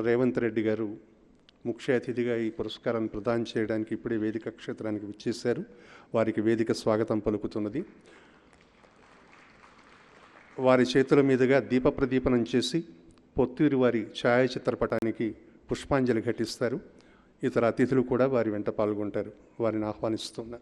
రేవంత్ రెడ్డి గారు ముఖ్య అతిథిగా ఈ పురస్కారాన్ని ప్రదానం చేయడానికి ఇప్పుడే వేదిక క్షేత్రానికి విచ్చేశారు. వారికి వేదిక స్వాగతం పలుకుతున్నది. వారి చేతుల మీదుగా దీప ప్రదీపనం చేసి పొత్తూరి వారి ఛాయాచిత్రపటానికి పుష్పాంజలి ఘటిస్తారు. ఇతర అతిథులు కూడా వారి వెంట పాల్గొంటారు. వారిని ఆహ్వానిస్తున్నా.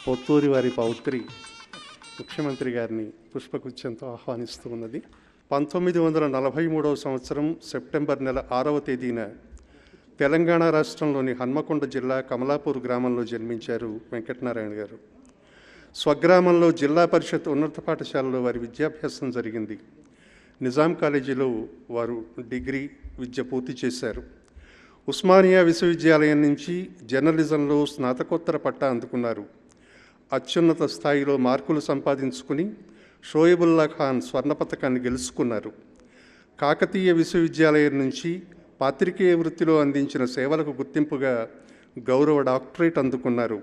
పొత్తూరి వారి పౌత్రి ముఖ్యమంత్రి గారిని పుష్పగుచ్చంతో ఆహ్వానిస్తూ ఉన్నది. 1943 సంవత్సరం సెప్టెంబర్ నెల 6వ తేదీన తెలంగాణ రాష్ట్రంలోని హన్మకొండ జిల్లా కమలాపూర్ గ్రామంలో జన్మించారు వెంకటనారాయణ గారు. స్వగ్రామంలో జిల్లా పరిషత్ ఉన్నత పాఠశాలలో వారి విద్యాభ్యాసం జరిగింది. నిజాం కాలేజీలో వారు డిగ్రీ విద్య పూర్తి చేశారు. ఉస్మానియా విశ్వవిద్యాలయం నుంచి జర్నలిజంలో స్నాతకోత్తర పట్టా అందుకున్నారు. అత్యున్నత స్థాయిలో మార్కులు సంపాదించుకుని షోయబుల్లా ఖాన్ స్వర్ణ పతకాన్ని గెలుచుకున్నారు. కాకతీయ విశ్వవిద్యాలయం నుంచి పాత్రికేయ వృత్తిలో అందించిన సేవలకు గుర్తింపుగా గౌరవ డాక్టరేట్ అందుకున్నారు.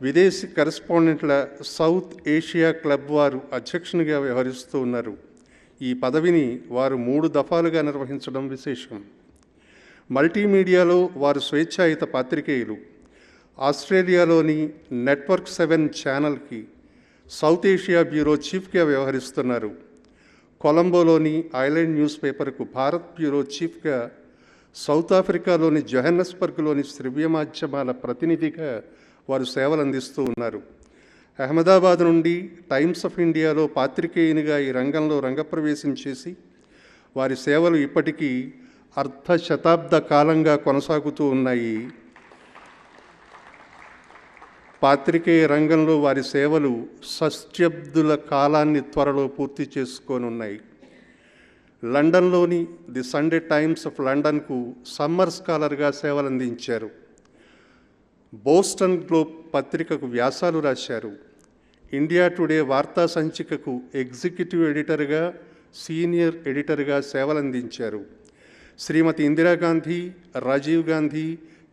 విదేశీ కరెస్పాండెంట్ల సౌత్ ఏషియా క్లబ్ వారు అధ్యక్షునిగా వ్యవహరిస్తూ ఉన్నారు. ఈ పదవిని వారు 3 దఫాలుగా నిర్వహించడం విశేషం. మల్టీమీడియాలో వారు స్వేచ్ఛాయుత పాత్రికేయులు. ఆస్ట్రేలియాలోని నెట్వర్క్ 7 ఛానల్కి సౌత్ ఏషియా బ్యూరో చీఫ్గా వ్యవహరిస్తున్నారు. కొలంబోలోని ఐలాండ్ న్యూస్ పేపర్కు భారత్ బ్యూరో చీఫ్గా, సౌత్ ఆఫ్రికాలోని జోహన్నస్బర్గ్లోని శ్రవ్య మాధ్యమాల ప్రతినిధిగా వారు సేవలు అందిస్తూ ఉన్నారు. అహ్మదాబాద్ నుండి టైమ్స్ ఆఫ్ ఇండియాలో పాత్రికేయునిగా ఈ రంగంలో రంగప్రవేశం చేసి వారి సేవలు ఇప్పటికీ అర్ధ శతాబ్ద కాలంగా కొనసాగుతూ ఉన్నాయి. పాత్రికేయ రంగంలో వారి సేవలు షష్ఠ్యబ్దుల కాలాన్ని త్వరలో పూర్తి చేసుకోనున్నాయి. లండన్లోని ది సండే టైమ్స్ ఆఫ్ లండన్కు సమ్మర్ స్కాలర్గా సేవలందించారు. బోస్టన్ గ్లోబ్ పత్రికకు వ్యాసాలు రాశారు. ఇండియా టుడే వార్తా సంచికకు ఎగ్జిక్యూటివ్ ఎడిటర్గా, సీనియర్ ఎడిటర్గా సేవలందించారు. Shrimati Indira Gandhi, Rajiv Gandhi,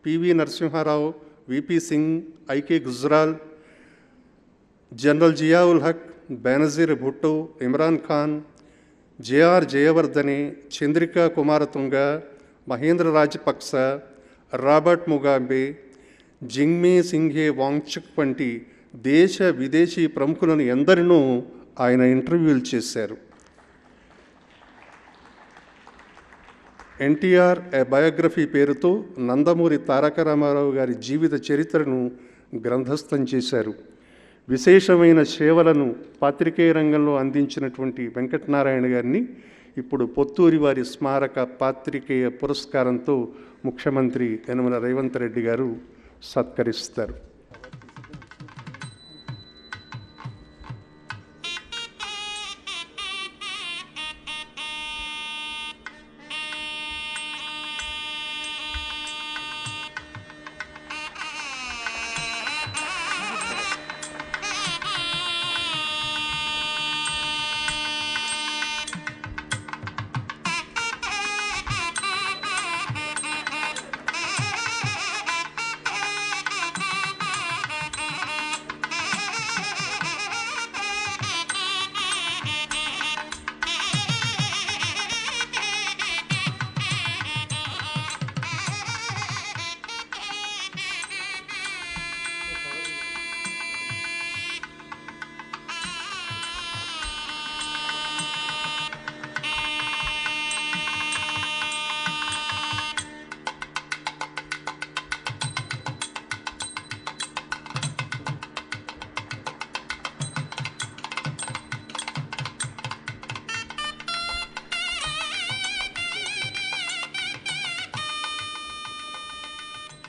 PV Narasimha Rao, VP Singh, IK Gujral, General Ziaul Haq, Benazir Bhutto, Imran Khan, JR Jayewardene, Chandrika Kumaratunga, Mahendra Rajapaksa, Robert Mugabe, Jigme Singye Wangchuck వంటి దేశ విదేశీ ప్రముఖులను ఎందరినో ఆయన ఇంటర్వ్యూలు చేశారు. ఎన్టీఆర్ ఏ బయోగ్రఫీ పేరుతో నందమూరి తారక రామారావు గారి జీవిత చరిత్రను గ్రంథస్థం చేశారు. విశేషమైన సేవలను పాత్రికేయ రంగంలో అందించినటువంటి వెంకటనారాయణ గారిని ఇప్పుడు పొత్తూరి వారి స్మారక పాత్రికేయ పురస్కారంతో ముఖ్యమంత్రి యనమల రేవంత్ రెడ్డి గారు సత్కరిస్తారు.